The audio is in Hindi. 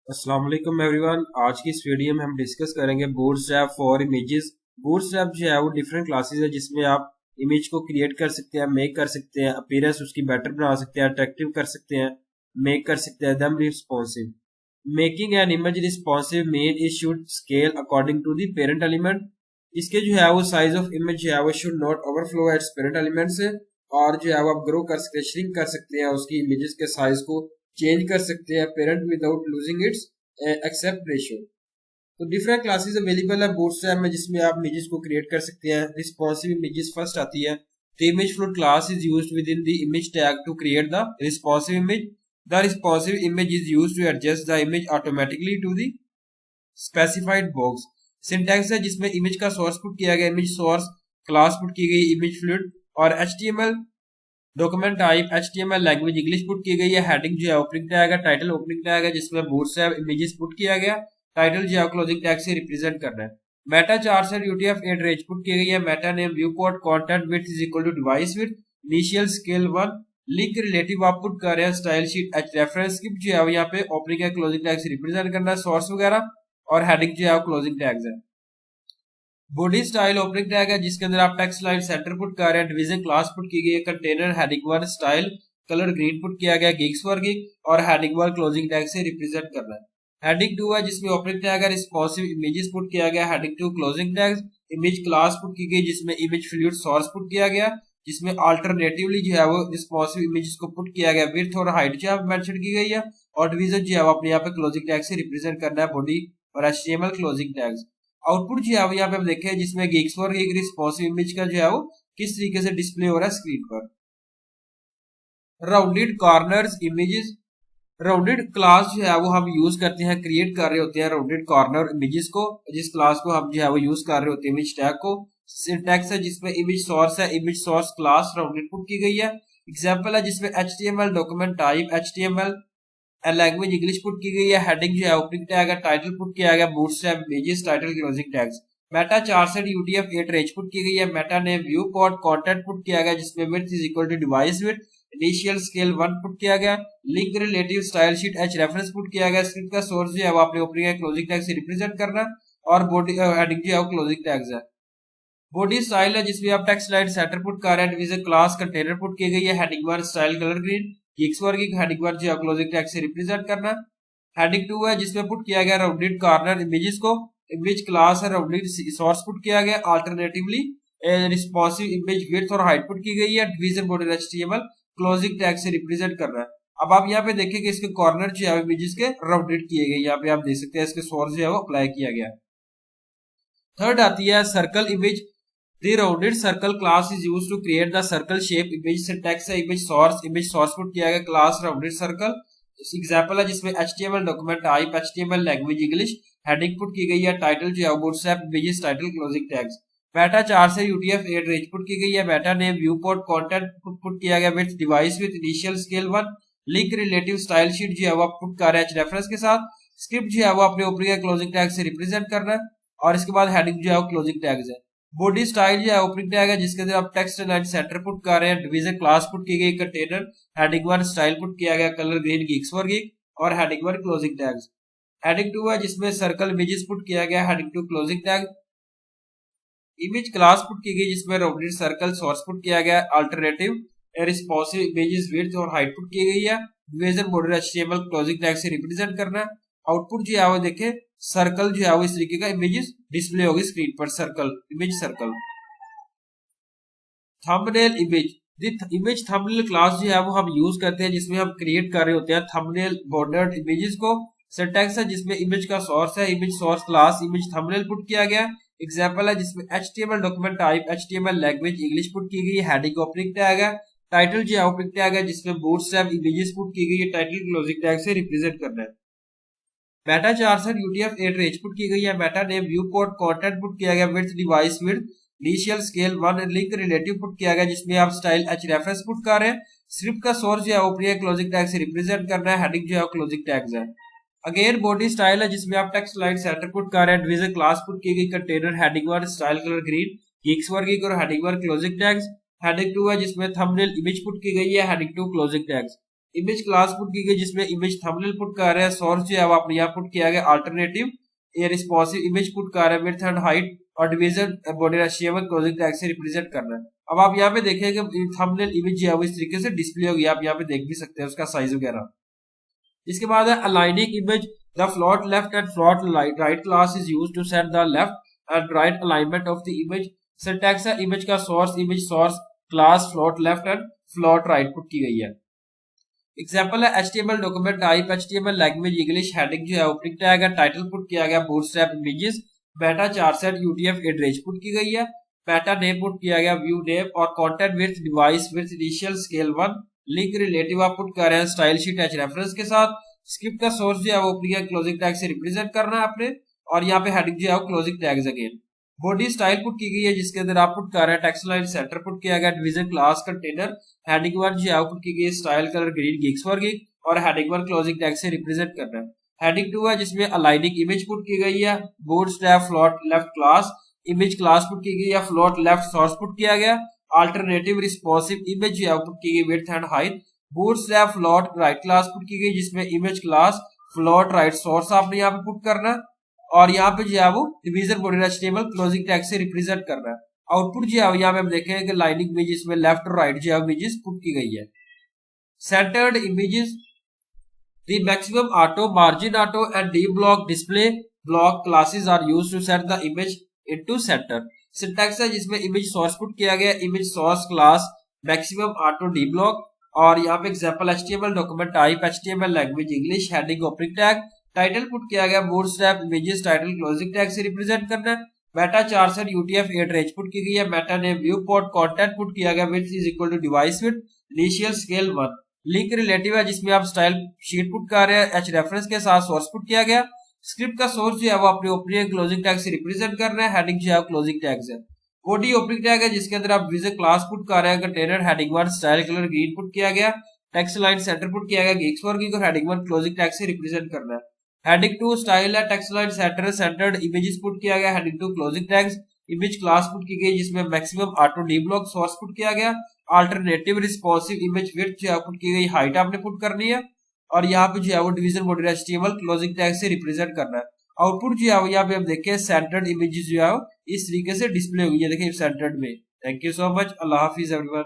अस्सलाम वालेकुम एवरीवन। आज की इस वीडियो में हम डिस्कस करेंगे बूटस्ट्रैप फॉर इमेजेस। बूटस्ट्रैप जो है वो डिफरेंट क्लासेस है जिसमें आप इमेज को क्रिएट कर सकते हैं, मेक कर सकते हैं, अपीयरेंस उसकी बेटर बना सकते हैं, अट्रैक्टिव कर सकते हैं, मेक कर सकते हैं them responsive. Making an image responsive mean it should scale according to the parent element. इसके जो है वो साइज ऑफ इमेज जो है वो should not overflow its parent element से। और जो है वो आप ग्रो कर सकते हैं, श्रिंक कर सकते हैं, उसकी इमेजेस के साइज को चेंज कर सकते हैं parent without losing its aspect ratio. तो डिफरेंट क्लासेस अवेलेबल है बूटस्ट्रैप में जिसमें आप इमेजेस को क्रिएट कर सकते हैं। रिस्पॉन्सिव इमेजेस फर्स्ट आती है। The image float class is used within the image tag to create the responsive image. The responsive image is used to adjust the image automatically to the specified box. Syntax है जिसमें इमेज का सोर्स पुट किया गया, इमेज सोर्स क्लास पुट की गई, इमेज फ्लूइड और HTML document type HTML language English put की गई है। हेडिंग जो है ओपनिंग टैग है, टाइटल ओपनिंग टैग है जिसमें बूटस्ट्रैप इमेजेस पुट किया गया, टाइटल जो है क्लोजिंग टैग से रिप्रेजेंट करना है। मेटा चार्ट से UTF-8 रेंज पुट की गई है। Meta name view port content width is equal to device width, initial scale 1, link relative आप पुट कर रहे हैं, style sheet H reference script जो है यहाँ पे ओपनिंग है क्लोजिंग टैग से रिप्रेजेंट करना है, सोर्स वगैरह और हेडिंग जो है क्लोजिंग टैग्स है। बॉडी स्टाइल ओपनिंग टैग है जिसके अंदर आप टेक्स्ट लाइन सेंटर पुट कर रहे हैं, डिवीजन क्लास पुट की गई है, container heading 1 style colour green put किया गया, गिग्स वर्किंग और हेडिंग 1 क्लोजिंग टैग से रिप्रेजेंट करना है। हेडिंग 2 है जिसमें ओपनिंग टैग है, रिस्पॉन्सिव इमेजेस पुट किया गया, heading 2 closing tags, image class put की गई जिसमें इमेज फ्लूइड सोर्स पुट किया गया, जिसमें अल्टरनेटिवली जो है वो रिस्पॉन्सिव इमेजेस को पुट किया गया, विड्थ और हाइट जो है मेंशन की गई है और डिवीजन जो है वो अपने यहाँ पे क्लोजिंग टैग से रिप्रेजेंट करना है, बॉडी और HTML क्लोजिंग टैग्स। आउटपुट जो है वो यहाँ पे हम देखें जिसमें गिग्स वर्क एक रिस्पॉन्सिव इमेज का जो है वो किस तरीके से डिस्प्ले हो रहा है स्क्रीन पर। Rounded corners images. Rounded class जो है वो हम यूज करते हैं, क्रिएट कर रहे होते हैं राउंडेड कॉर्नर इमेजेस को, जिस क्लास को हम जो है वो यूज कर रहे होते हैं इमेज टैग को। सिंटैक्स है जिसमें इमेज सोर्स है, image source class rounded put की गई है। एग्जांपल है जिसमें HTML document type HTML language English put की गई है, हेडिंग जो है ओपनिंग टैग है, टाइटल पुट किया गया Bootstrap images title closing tags. Meta 4 से UTF-8 रेंज पुट की गई है। Meta name view port content put किया गया जिसमें width is equal to device width, initial scale 1 put किया गया, link relative style sheet H reference put किया गया, स्क्रिप्ट का सोर्स जो है वो आपने ओपनिंग है क्लोजिंग टैग से रिप्रेजेंट करना और बॉडी हेडिंग जो है वो क्लोजिंग टैग्स है। बॉडी स्टाइल है जिसमें आप टेक्स्ट लाइन सेंटर पुट कर रहे हैं, डिवीजन क्लास कंटेनर पुट की गई है, heading 1 style colour green, gigs working heading 1 जो क्लोजिंग टैग से रिप्रेजेंट करना। हेडिंग 2 है जिसमें पुट किया गया राउंडेड कॉर्नर इमेजेस को, इमेज क्लास है, राउंडेड सोर्स पुट किया गया, अल्टरनेटिवली रिस्पॉन्सिव इमेज विड्थ और हाइट पुट की गई है, division border HTML closing tag से रिप्रेजेंट कर रहा है। अब आप यहाँ पे देखें कि इसके कॉर्नर जो है इमेजेस के राउंडेड किए गए, यहाँ पे आप देख सकते हैं इसके सोर्स जो है वो अप्लाई किया गया। थर्ड आती है circle image. The rounded circle class is used to create the circle shape image। syntax है image source पुट किया गया class rounded circle। एग्जांपल है जिसमें HTML document type HTML language English, heading put की गई है, टाइटल जो है bootstrap images title closing tags. Meta 4 से UTF-8 रेंज पुट की गई है। Meta name view port content put किया गया with device with initial scale 1, link relative style sheet जो है वो पुट कर रहा है रेफरेंस के साथ, स्क्रिप्ट जो है वो अपने ओपनिंग क्लोजिंग टैग से रिप्रेजेंट करना है और इसके बाद हेडिंग जो है वो क्लोजिंग टैग्स है। बॉडी स्टाइल जो है ओपनिंग टैग है जिसके अंदर आप टेक्स्ट लाइन सेंटर पुट कर रहे हैं, डिवीजन क्लास पुट की गई, कंटेनर हेडिंग 1 स्टाइल पुट किया गया, कलर ग्रीन गिग्स वर्किंग और हेडिंग 1 क्लोजिंग टैग्स। हेडिंग 2 है जिसमें सर्कल इमेजेस पुट किया गया, heading 2 closing tag, image class put की गई जिसमें राउंडेड सर्कल सोर्स पुट किया गया, अल्टरनेटिव रिस्पॉन्सिव इमेजेस विड्थ और हाइट पुट की गई है, division border HTML closing tag से रिप्रेजेंट करना है। आउटपुट जो है वो देखें सर्कल जो है वो इस तरीके का इमेजेस डिस्प्ले होगी स्क्रीन पर, circle image circle. Thumbnail image. Image thumbnail class जो है वो हम यूज करते हैं जिसमें हम क्रिएट कर रहे होते हैं थंबनेल बॉर्डर्ड इमेजेस को। सिंटैक्स है जिसमें इमेज का सोर्स है, image source class image thumbnail put किया गया। एग्जांपल है जिसमें HTML document type HTML language English put की गई, हेडिंग ओपनिंग टैग है, टाइटल जो है ओपनिंग टैग है जिसमें बूटस्ट्रैप इमेजेस पुट की गई है, टाइटल क्लोजिंग टैग से रिप्रेजेंट करना है। मेटा 4 से UTF-8 रेंज पुट की गई है। Meta name view port content put किया गया, width device width, initial scale 1, link relative put किया गया जिसमें आप स्टाइल H रेफरेंस पुट कर रहे हैं, स्क्रिप्ट का सोर्स जो है ओपनिंग क्लोजिंग टैग से रिप्रेजेंट करना है, हेडिंग जो है क्लोजिंग टैग्स है। अगेन बॉडी स्टाइल है जिसमें आप टेक्स्ट लाइन सेंटर पुट कर रहे हैं, डिवीजन क्लास पुट की गई, container heading 1 style colour green, gigs working और हेडिंग 1 क्लोजिंग टैग्स। हेडिंग 2 है जिसमें थंबनेल इमेज पुट की गई है, heading 2 closing tags. Image class put की गई जिसमें इमेज थंबनेल पुट कर रहे हैं, सोर्स जो है वो अपने यहाँ पुट किया गया, अल्टरनेटिव ये रिस्पॉन्सिव इमेज पुट कर रहे हैं, विड्थ एंड हाइट और division body HTML closing tag से रिप्रेजेंट करना है। अब आप यहाँ पे देखेंगे थंबनेल इमेज जो है वो इस तरीके से डिस्प्ले होगी, आप यहाँ पे देख भी सकते हैं उसका साइज वगैरह। इसके बाद है aligning image, the float left and float right class is used to set the left and right alignment of the image. Syntax है इमेज का source, image source class float left and float right put की गई है। एग्जांपल है HTML document type, HTML language English, heading जो है ओपनिंग टैग है, टाइटल पुट किया गया Bootstrap images, meta 4 set UTF address put की गई है, मेटा नेम पुट किया गया व्यू नेम और content width device width initial scale 1, link relative आप पुट कर रहे हैं स्टाइल शीट एच रेफरेंस के साथ। स्क्रिप्ट का सोर्स जो है वो ओपनिंग एंड क्लोजिंग टैग से रिप्रेजेंट करना है आपने, और यहाँ पे हेडिंग जो है वो closing tags again. Body style put की गई है जिसके अंदर आप पुट कर रहे हैं टेक्स्ट लाइन सेंटर पुट किया गया, डिवीजन क्लास कंटेनर, हेडिंग 1 जो है वो पुट की गई style colour green gigs for gig और हेडिंग 1 क्लोजिंग टैग से रिप्रेजेंट करना है। हेडिंग 2 है जिसमें अलाइनिंग इमेज पुट की गई है, bootstrap float left class, image class put की गई है, फ्लोट लेफ्ट सोर्स पुट किया गया, अल्टरनेटिव रिस्पॉन्सिव इमेज जो है पुट की गई width and height, bootstrap float right class put की गई जिसमें image class float right source आपने यहाँ पे पुट करना है, और यहाँ पे जो है वो division body HTML closing tag से रिप्रेजेंट करना है। आउटपुट जो है यहाँ पे हम देखेंगे कि लाइनिंग इमेजेस में लेफ्ट और राइट जो है इमेजेस पुट की गई है। Centred images, the maximum auto, margin auto and D block display block classes are used to set the image into center। Syntax है जिसमें इमेज सोर्स पुट किया गया, image source class maximum auto D block, और यहाँ पे example HTML document type, HTML language English, heading opening tag, title put किया गया Bootstrap images title closing tag से रिप्रेजेंट करना है। Meta 4 set UTF 8 range put की गई है, meta name view port content put किया गया, width is equal to device width initial scale 1, link relative है जिसमें आप स्टाइल शीट पुट कर रहे हैं, एच रेफरेंस के साथ सोर्स पुट किया गया। स्क्रिप्ट का सोर्स जो है वो अपने ओपनिंग क्लोजिंग टैग से रिप्रेजेंट करना है, हेडिंग जो है क्लोजिंग टैग्स है। बॉडी ओपनिंग टैग है जिसके अंदर आप विजन क्लास पुट कर रहे हैं, container heading 1 style colour green put किया गया, टेक्स्ट लाइन सेंटर पुट किया गया गिग्स फॉर गिग और हेडिंग 1 क्लोजिंग टैग से रिप्रेजेंट करना है। हेडिंग 2 स्टाइल है, text line centre centred images put किया गया, heading 2 closing tags, image class put की गई जिसमें maximum auto D block source put किया गया, अल्टरनेटिव रिस्पॉन्सिव इमेज विड्थ जो है पुट की गई, हाइट आपने पुट करनी है, और यहाँ पे जो है वो division body HTML closing tag से रिप्रेजेंट करना है। आउटपुट जो है वो यहाँ पे हम देखें सेंटर्ड इमेजेस जो है इस तरीके से डिस्प्ले हुई है, देखिए सेंटर्ड में। Thank you so much, Allah Hafiz everyone.